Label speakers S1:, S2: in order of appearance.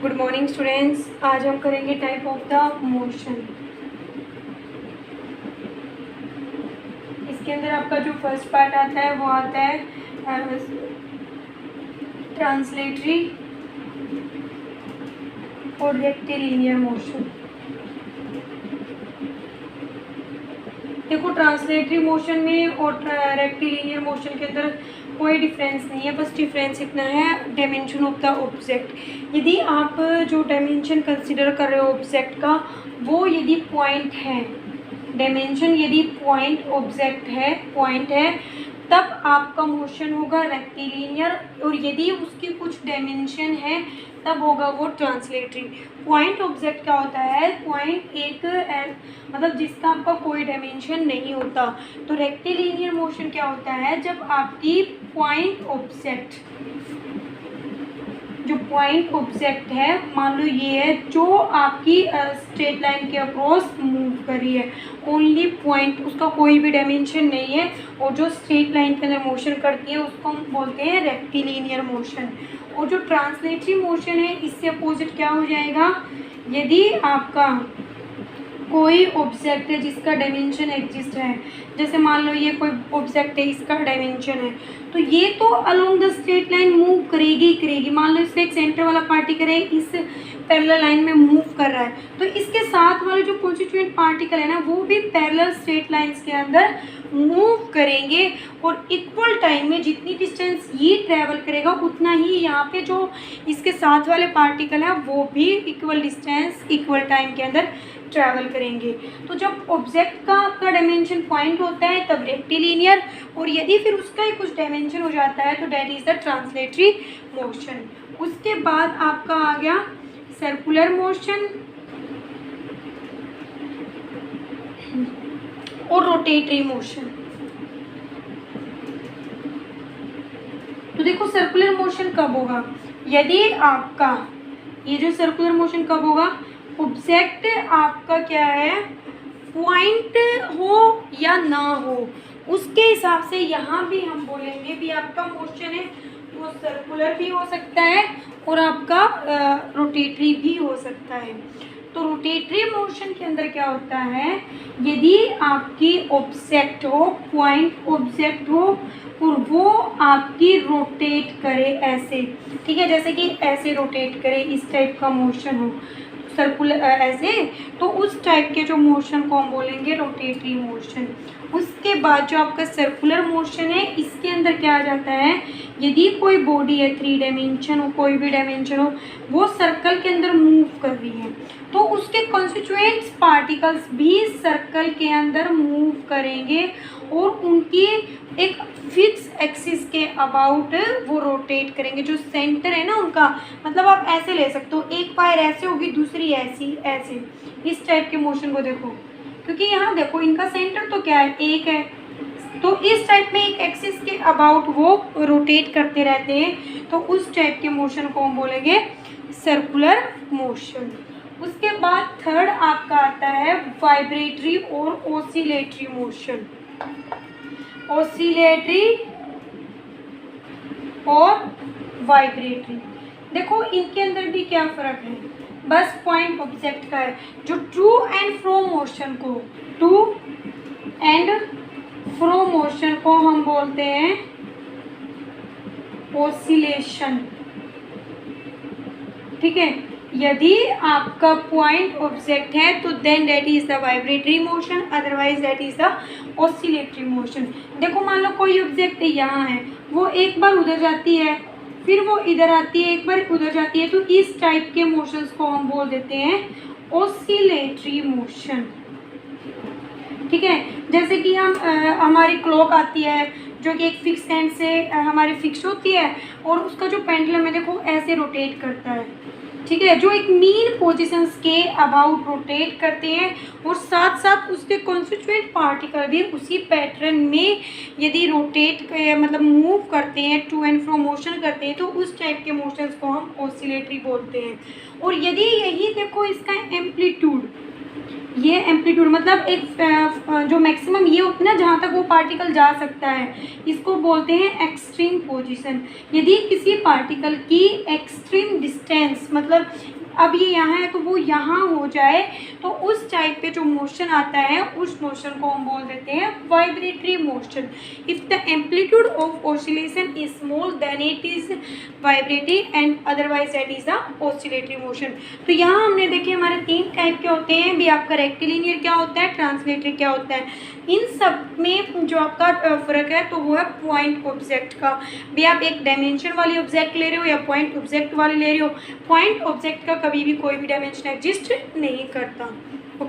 S1: Good morning students. आज हम करेंगे टाइप ऑफ द मोशन। इसके अंदर आपका जो फर्स्ट पार्ट आता है वो आता है ट्रांसलेटरी और रेक्टिलिनियर मोशन। देखो, ट्रांसलेटरी मोशन में और रेक्टिलिनियर मोशन के अंदर कोई डिफरेंस नहीं है, बस डिफरेंस इतना है डायमेंशन ऑफ द ऑब्जेक्ट। यदि आप जो डायमेंशन कंसीडर कर रहे हो ऑब्जेक्ट का, वो यदि पॉइंट है, डायमेंशन यदि पॉइंट ऑब्जेक्ट है, पॉइंट है, तब आपका मोशन होगा रेक्टिलिनियर। और यदि उसकी कुछ डायमेंशन है तब होगा वो ट्रांसलेटरी। पॉइंट ऑब्जेक्ट क्या होता है? पॉइंट एक मतलब जिसका आपका कोई डायमेंशन नहीं होता। तो रेक्टिलिनियर मोशन क्या होता है? जब आपकी पॉइंट ऑब्जेक्ट, जो पॉइंट ऑब्जेक्ट है, मान लो ये है जो आपकी स्ट्रेट लाइन के अक्रॉस मूव कर रही है, ओनली पॉइंट, उसका कोई भी डायमेंशन नहीं है, और जो स्ट्रेट लाइन के अंदर मोशन करती है उसको हम बोलते हैं रेक्टिलिनियर मोशन। और जो ट्रांसलेटरी मोशन है, इससे अपोजिट क्या हो जाएगा? यदि आपका कोई ऑब्जेक्ट है जिसका डायमेंशन एग्जिस्ट है, जैसे मान लो ये कोई ऑब्जेक्ट है, इसका डायमेंशन है, तो ये तो along the straight line move करेगी करेगी। मान लो इससे एक सेंटर वाला पार्टिकल है, इस पैरेलल लाइन में मूव कर रहा है, तो इसके साथ वाले जो कॉन्स्टिट्यूएंट पार्टिकल है ना, वो भी पैरेलल स्ट्रेट लाइंस के अंदर मूव करेंगे। और इक्वल टाइम में जितनी डिस्टेंस ये ट्रैवल करेगा, उतना ही यहाँ पे जो इसके साथ वाले पार्टिकल है वो भी इक्वल डिस्टेंस इक्वल टाइम के अंदर ट्रैवल करेंगे। तो जब ऑब्जेक्ट का आपका डायमेंशन पॉइंट होता है तब रेक्टिलिनियर, और यदि फिर उसका ही कुछ डायमेंशन हो जाता है तो that is the translatory motion. उसके बाद आपका आ गया सर्कुलर मोशन और रोटेटरी मोशन। तो देखो, सर्कुलर मोशन कब होगा? यदि आपका ये जो सर्कुलर मोशन कब होगा? ऑब्जेक्ट आपका क्या है, पॉइंट हो या ना हो, उसके हिसाब से यहाँ भी हम बोलेंगे भी आपका मोशन है वो सर्कुलर भी हो सकता है और आपका रोटेटरी भी हो सकता है। तो रोटेटरी मोशन के अंदर क्या होता है? यदि आपकी ऑब्जेक्ट हो, पॉइंट ऑब्जेक्ट हो, और वो आपकी रोटेट करे ऐसे, ठीक है, जैसे कि ऐसे रोटेट करे, इस टाइप का मोशन हो सर्कुलर ऐसे, तो उस टाइप के जो मोशन को हम बोलेंगे रोटेटरी मोशन। उसके बाद जो आपका सर्कुलर मोशन है, इसके अंदर क्या आ जाता है? यदि कोई बॉडी है, 3 डायमेंशन हो, कोई भी डायमेंशन हो, वो सर्कल के अंदर मूव कर रही है, तो उसके कॉन्स्टिट्यूएंट्स पार्टिकल्स भी सर्कल के अंदर मूव करेंगे और उनकी एक फिक्स एक्सिस के अबाउट वो रोटेट करेंगे। जो सेंटर है ना उनका, मतलब आप ऐसे ले सकते हो, एक पैर ऐसे होगी, दूसरी ऐसी, ऐसे, इस टाइप के मोशन को देखो, क्योंकि यहाँ देखो इनका सेंटर तो क्या है, एक है, तो इस टाइप में एक एक्सिस के अबाउट वो रोटेट करते रहते हैं, तो उस टाइप के मोशन को हम बोलेंगे सर्कुलर मोशन। उसके बाद थर्ड आपका आता है वाइब्रेटरी और ओसिलेटरी मोशन। ओसिलेटरी और वाइब्रेटरी, देखो इनके अंदर भी क्या फ़र्क है? बस पॉइंट ऑब्जेक्ट का है। जो टू एंड फ्रो मोशन को, टू एंड फ्रो मोशन को हम बोलते हैं ओसिलेशन, ठीक है। यदि आपका पॉइंट ऑब्जेक्ट है तो then that is the vibratory motion, otherwise that is the oscillatory motion. देखो, मान लो कोई ऑब्जेक्ट यहाँ है, वो एक बार उधर जाती है, फिर वो इधर आती है, एक बार उधर जाती है, तो इस टाइप के मोशंस को हम बोल देते हैं ऑसिलेटरी मोशन, ठीक है। जैसे कि हम हमारी क्लॉक आती है जो कि एक फिक्स एंड से हमारी फिक्स होती है, और उसका जो पेंडुलम है देखो ऐसे रोटेट करता है, ठीक है, जो एक मीन पोजीशंस के अबाउट रोटेट करते हैं, और साथ साथ उसके कॉन्स्टिट्यूएंट पार्टिकल भी उसी पैटर्न में यदि रोटेट मतलब मूव करते हैं, टू एंड फ्रो मोशन करते हैं, तो उस टाइप के मोशंस को हम ऑसिलेटरी बोलते हैं। और यदि यही देखो इसका एम्पलीट्यूड, ये एम्पलीट्यूड मतलब एक जो मैक्सिमम ये होता है ना, जहाँ तक वो पार्टिकल जा सकता है, इसको बोलते हैं एक्सट्रीम पोजीशन। यदि यदि किसी पार्टिकल की एक्सट्रीम डिस्टेंस, मतलब अब ये यहाँ है तो वो यहाँ हो जाए, तो उस टाइप पे जो मोशन आता है उस मोशन को हम बोल देते हैं vibratory motion. If the amplitude of oscillation is small then it is vibratory and otherwise that is the oscillatory motion. तो यहाँ हमने देखे हमारे 3 टाइप के होते हैं भी, आपका रेक्टिलिनियर क्या होता है, ट्रांसलेटरी क्या होता है। इन सब में जो आपका फ़र्क है तो वो है पॉइंट ऑब्जेक्ट का। भी आप एक डायमेंशन वाली ऑब्जेक्ट ले रहे हो या पॉइंट ऑब्जेक्ट वाली ले रहे हो, पॉइंट ऑब्जेक्ट का कभी भी कोई भी डायमेंशन एग्जिस्ट नहीं करता।